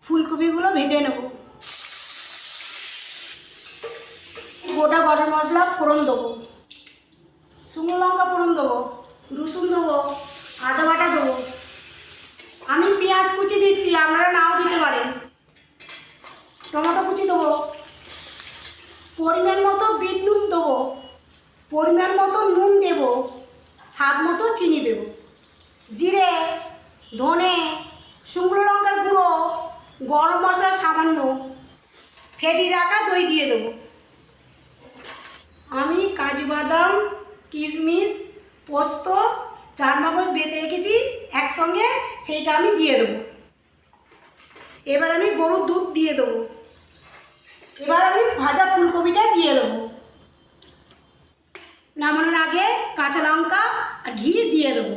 ফুলকপিগুলো ভেজে নেব। গোটা গরম মশলা ফোড়ন দেবো, শুকনো লঙ্কা ফোড়ন দেবো, রসুন দেবো, আদা বাটা দেবো। আমি পেঁয়াজ কুচি দিচ্ছি, আপনারা নাও দিতে পারেন। টমেটো কুচি দেবো, পরিমাণ মতো বিট নুন দেবো, পরিমাণ মতো নুন দেবো, স্বাদ মতো চিনি দেব। জিরে, ধনে, শুকনো লঙ্কার গুঁড়ো, গরম মশলা সামান্য, ফেটিয়ে রাখা দই দিয়ে দেবো। আমি কাজু বাদাম, কিশমিশ, পোস্ত, চারমগজ বেটে রেখেছি একসঙ্গে, সেইটা আমি দিয়ে দেবো। এবার আমি গরুর দুধ দিয়ে দেবো। এবার আমি ভাজা ফুলকপিটা দিয়ে দেবো। নামানোর আগে কাঁচা লঙ্কা আর ঘি দিয়ে দেবো।